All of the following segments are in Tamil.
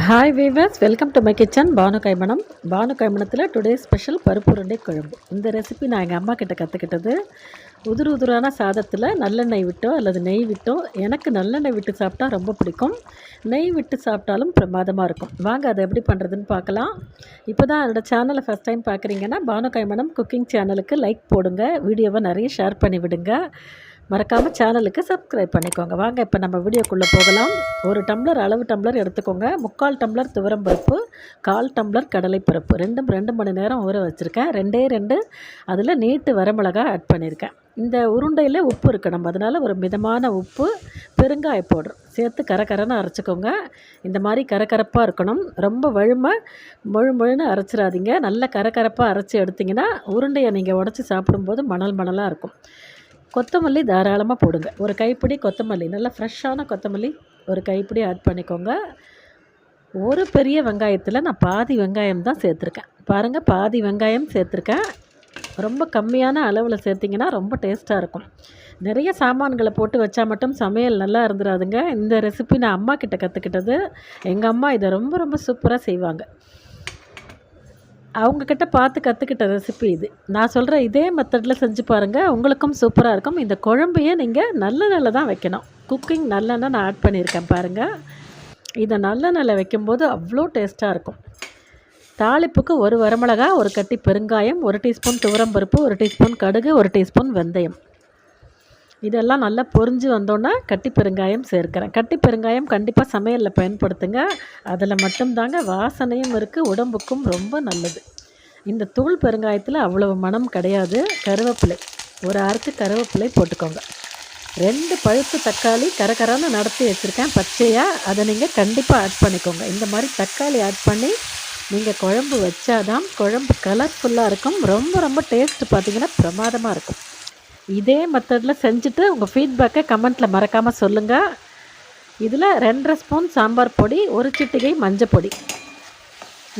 Hi viewers, welcome to my kitchen. Banu Kaimanam. Banu கைமணத்தில் டுடே ஸ்பெஷல் பருப்பு உருண்டை குழம்பு. இந்த ரெசிபி நான் எங்கள் அம்மா கிட்ட கற்றுக்கிட்டது. உதிரான சாதத்தில் நல்லெண்ணெய் விட்டோ அல்லது நெய் விட்டோ, எனக்கு நல்லெண்ணெய் விட்டு சாப்பிட்டா ரொம்ப பிடிக்கும். நெய் விட்டு சாப்பிட்டாலும் பிரமாதமாக இருக்கும். வாங்க அதை எப்படி பண்ணுறதுன்னு பார்க்கலாம். இப்போ தான் என்னோடய சேனலை ஃபஸ்ட் டைம் பார்க்குறீங்கன்னா பானு கைமணம் குக்கிங் சேனலுக்கு லைக் போடுங்க, வீடியோவை நிறைய ஷேர் பண்ணி விடுங்க, மறக்காமல் சேனலுக்கு சப்ஸ்கிரைப் பண்ணிக்கோங்க. வாங்க இப்போ நம்ம வீடியோக்குள்ளே போகலாம். ஒரு டம்ளர் அளவு டம்ளர் எடுத்துக்கோங்க. 3/4 டம்ளர் துவரம்பருப்பு, 1/4 டம்ளர் கடலைப்பருப்பு, ரெண்டும் 2 மணி நேரம் ஊற வச்சுருக்கேன். 2 அதில் நீட்டு வரமிளகா ஆட் பண்ணியிருக்கேன். இந்த உருண்டையில் உப்பு இருக்கணும், அதனால் ஒரு மிதமான உப்பு, பெருங்காய பவுடர் சேர்த்து கரகரன்னு அரைச்சிக்கோங்க. இந்த மாதிரி கரகரப்பாக இருக்கணும். ரொம்ப முழுன்னு அரைச்சிடாதீங்க. நல்ல கரகரப்பாக அரைச்சி எடுத்திங்கன்னா உருண்டையை நீங்கள் உடச்சி சாப்பிடும்போது மணலாக இருக்கும். கொத்தமல்லி தாராளமாக போடுங்க. ஒரு கைப்பிடி கொத்தமல்லி, நல்லா ஃப்ரெஷ்ஷான கொத்தமல்லி ஒரு கைப்பிடி ஆட் பண்ணிக்கோங்க. ஒரு பெரிய வெங்காயத்தில் நான் பாதி வெங்காயம் தான் சேர்த்துருக்கேன். பாருங்கள், பாதி வெங்காயம் சேர்த்துருக்கேன். ரொம்ப கம்மியான அளவில் சேர்த்திங்கன்னா ரொம்ப டேஸ்ட்டாக இருக்கும். நிறைய சாமான்களை போட்டு வச்சா மட்டும் சமையல் நல்லா இருந்துடாதுங்க. இந்த ரெசிபி நான் அம்மா கிட்ட கற்றுக்கிட்டது. எங்கள் அம்மா இதை ரொம்ப சூப்பராக செய்வாங்க. அவங்கக்கிட்ட பார்த்து கற்றுக்கிட்ட ரெசிபி இது. நான் சொல்கிற இதே மெத்தடில் செஞ்சு பாருங்கள், உங்களுக்கும் சூப்பராக இருக்கும். இந்த குழம்பையே நீங்கள் நல்லெண்ணெயில் தான் வைக்கணும். குக்கிங் நல்லெண்ணெய் நான் ஆட் பண்ணியிருக்கேன் பாருங்கள். இதை நல்லெண்ணெயில் வைக்கும்போது அவ்வளோ டேஸ்ட்டாக இருக்கும். தாளிப்புக்கு ஒரு வரமிளகா, ஒரு கட்டி பெருங்காயம், 1 டீஸ்பூன் துவரம்பருப்பு, 1 டீஸ்பூன் கடுகு, 1 டீஸ்பூன் வெந்தயம். இதெல்லாம் நல்லா பொரிஞ்சு வந்தோன்னா கட்டி பெருங்காயம் சேர்க்கிறேன். கட்டி பெருங்காயம் கண்டிப்பாக சமையலில் பயன்படுத்துங்க. அதில் மட்டும்தாங்க வாசனையும் இருக்குது, உடம்புக்கும் ரொம்ப நல்லது. இந்த தூள் பெருங்காயத்தில் அவ்வளவு மனம் கிடையாது. கருவேப்பிலை, ஒரு அரைச்சி கருவேப்பிலை போட்டுக்கோங்க. 2 பழுத்து தக்காளி கரகரான்னு நடத்தி வச்சுருக்கேன் பச்சையாக, அதை நீங்கள் கண்டிப்பாக ஆட் பண்ணிக்கோங்க. இந்த மாதிரி தக்காளி ஆட் பண்ணி நீங்கள் குழம்பு வச்சாதான் குழம்பு கலர்ஃபுல்லாக இருக்கும். ரொம்ப டேஸ்ட்டு பார்த்திங்கன்னா பிரமாதமாக இருக்கும். இதே மெத்தடில் செஞ்சுட்டு உங்கள் ஃபீட்பேக்கை கமெண்ட்டில் மறக்காமல் சொல்லுங்கள். இதில் 2.5 ஸ்பூன் சாம்பார் பொடி, 1 சிட்டிகை மஞ்சள் பொடி,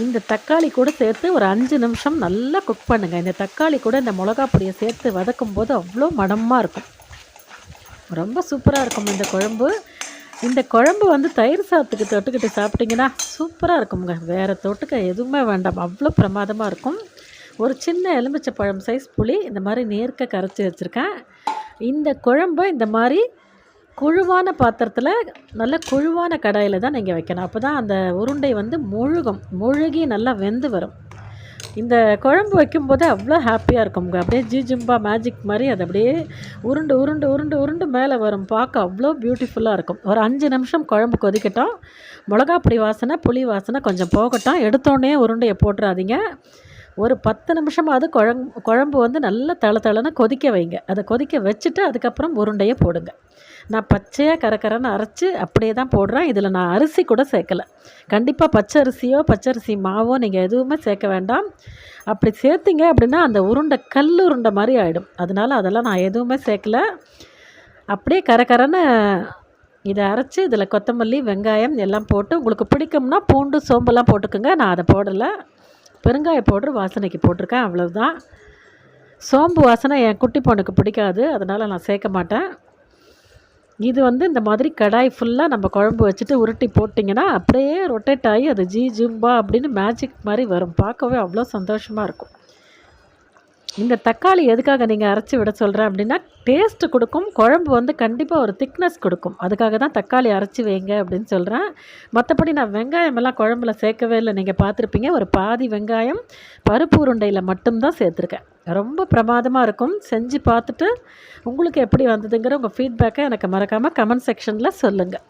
இந்த தக்காளி கூட சேர்த்து ஒரு 5 நிமிஷம் நல்லா குக் பண்ணுங்கள். இந்த தக்காளி கூட இந்த மிளகா பொடியை சேர்த்து வதக்கும் போது அவ்வளோ மணமாக இருக்கும். ரொம்ப சூப்பராக இருக்கும் இந்த குழம்பு. இந்த குழம்பு தயிர் சாதத்துக்கு தொட்டுக்கிட்டு சாப்பிட்டிங்கன்னா சூப்பராக இருக்குங்க. வேறு தொட்டுக்க எதுவுமே வேண்டாம், அவ்வளோ பிரமாதமாக இருக்கும். ஒரு சின்ன எலுமிச்சை பழம் சைஸ் புளி இந்த மாதிரி நேர்க்க கரைச்சி வச்சுருக்கேன். இந்த குழம்பை இந்த மாதிரி குழுவான பாத்திரத்தில், நல்ல குழுவான கடாயில் தான் நீங்கள் வைக்கணும். அப்போ தான் அந்த உருண்டை முழுகி நல்லா வெந்து வரும். இந்த குழம்பு வைக்கும்போது அவ்வளோ ஹாப்பியாக இருக்குங்க. அப்படியே ஜிஜும்பா மேஜிக் மாதிரி அது அப்படியே உருண்டு மேலே வரும். பார்க்க அவ்வளோ பியூட்டிஃபுல்லாக இருக்கும். ஒரு 5 நிமிஷம் குழம்பு கொதிக்கட்டும். மிளகாப்பொடி வாசனை, புளி வாசனை கொஞ்சம் போகட்டும். எடுத்தோடனே உருண்டையை போட்டுறாதீங்க. ஒரு 10 நிமிஷமாவது குழம்பு நல்லா தளன்னு கொதிக்க வைங்க. அதை கொதிக்க வச்சுட்டு அதுக்கப்புறம் உருண்டையை போடுங்க. நான் பச்சையாக கரகரன்னு அரைச்சி அப்படியே தான் போடுறேன். இதில் நான் அரிசி கூட சேர்க்கலை. கண்டிப்பாக பச்சரிசி மாவோ நீங்கள் எதுவுமே சேர்க்க வேண்டாம். அப்படி சேர்த்திங்க அப்படின்னா அந்த உருண்டை கல் உருண்டை மாதிரி ஆகிடும். அதனால் நான் எதுவுமே சேர்க்கலை. அப்படியே கரகரன்னு இதை அரைச்சி இதில் கொத்தமல்லி, வெங்காயம் எல்லாம் போட்டு, உங்களுக்கு பிடிக்கும்னா பூண்டு, சோம்பெல்லாம் போட்டுக்கோங்க. நான் அதை போடலை. பெருங்காய பவுட்ரு வாசனைக்கு போட்டிருக்கேன், அவ்வளவுதான். சோம்பு வாசனை என் குட்டி பொண்ணுக்கு பிடிக்காது, அதனால் நான் சேர்க்க மாட்டேன். இது இந்த மாதிரி கடாய் ஃபுல்லாக நம்ம குழம்பு வச்சுட்டு உருட்டி போட்டிங்கன்னா அப்படியே ரொட்டேட் ஆகி அது ஜிம்பா அப்படின்னு மேஜிக் மாதிரி வரும். பார்க்கவே அவ்வளோ சந்தோஷமாக இருக்கும். இந்த தக்காளி எதுக்காக நீங்கள் அரைச்சி விட சொல்கிறேன் அப்படின்னா, டேஸ்ட்டு கொடுக்கும். குழம்பு கண்டிப்பாக ஒரு திக்னஸ் கொடுக்கும். அதுக்காக தான் தக்காளி அரைச்சி வைங்க அப்படின்னு சொல்கிறேன். மற்றபடி நான் வெங்காயமெல்லாம் குழம்புல சேர்க்கவே இல்லை. நீங்கள் பார்த்துருப்பீங்க, ஒரு பாதி வெங்காயம் பருப்பு உருண்டையில் மட்டும்தான் சேர்த்துருக்கேன். ரொம்ப பிரமாதமாக இருக்கும். செஞ்சு பார்த்துட்டு உங்களுக்கு எப்படி வந்ததுங்கிற உங்கள் ஃபீட்பேக்கை எனக்கு மறக்காமல் கமெண்ட் செக்ஷனில் சொல்லுங்கள்.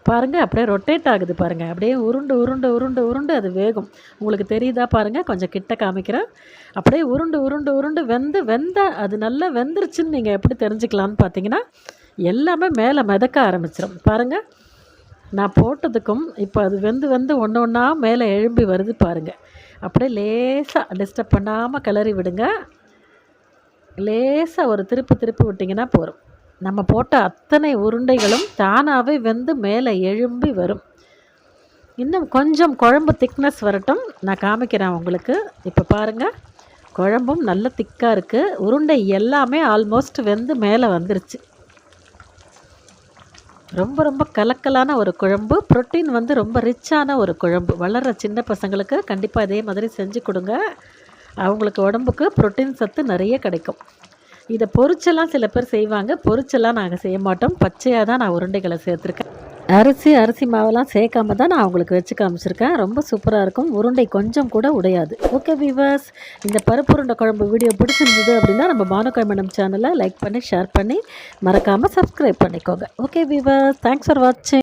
பாருங்கள், அப்படியே ரொட்டேட் ஆகுது பாருங்கள். அப்படியே உருண்டு அது வேகும். உங்களுக்கு தெரியுதா பாருங்கள், கொஞ்சம் கிட்ட காமிக்கிறேன். அப்படியே உருண்டு வெந்த அது நல்லா வெந்துருச்சுன்னு நீங்கள் எப்படி தெரிஞ்சுக்கலான்னு பார்த்தீங்கன்னா, எல்லாமே மேலே மிதக்க ஆரம்பிச்சிடும். பாருங்கள், நான் போட்டதுக்கும் இப்போ அது வெந்து ஒன்றா மேலே எழும்பி வருது பாருங்கள். அப்படியே லேசாக டிஸ்டர்ப் பண்ணாமல் கிளறி விடுங்க. லேசாக ஒரு திருப்பு விட்டிங்கன்னா போதும். நம்ம போட்ட அத்தனை உருண்டைகளும் தானாகவே வெந்து மேலே எழும்பி வரும். இன்னும் கொஞ்சம் குழம்பு திக்னஸ் வரட்டும், நான் காமிக்கிறேன் உங்களுக்கு. இப்போ பாருங்கள், குழம்பும் நல்ல திக்காக இருக்குது. உருண்டை எல்லாமே ஆல்மோஸ்ட் வெந்து மேலே வந்துருச்சு. ரொம்ப ரொம்ப கலக்கலான ஒரு குழம்பு. புரோட்டீன் வந்து ரொம்ப ரிச்சான ஒரு குழம்பு. வளர்கிற சின்ன பசங்களுக்கு கண்டிப்பாக இதே மாதிரி செஞ்சு கொடுங்க. அவங்களுக்கு உடம்புக்கு புரோட்டீன் சத்து நிறைய கிடைக்கும். இதை பொரிச்செல்லாம் சில பேர் செய்வாங்க. பொரிச்செல்லாம் நாங்கள் செய்ய மாட்டோம். பச்சையாக தான் நான் உருண்டைகளை சேர்த்துருக்கேன். அரிசி மாவெல்லாம் சேர்க்காம தான் நான் உங்களுக்கு வச்சு காமிச்சிருக்கேன். ரொம்ப சூப்பராக இருக்கும். உருண்டை கொஞ்சம் கூட உடையாது. ஓகே வியூவர்ஸ், இந்த பருப்பு உருண்டை குழம்பு வீடியோ பிடிச்சிருந்தது அப்படின்னா நம்ம பானுகா மேடம் சேனலை லைக் பண்ணி ஷேர் பண்ணி மறக்காமல் சப்ஸ்கிரைப் பண்ணிக்கோங்க. ஓகே வியூவர்ஸ், தேங்க்ஸ் ஃபார் வாட்சிங்.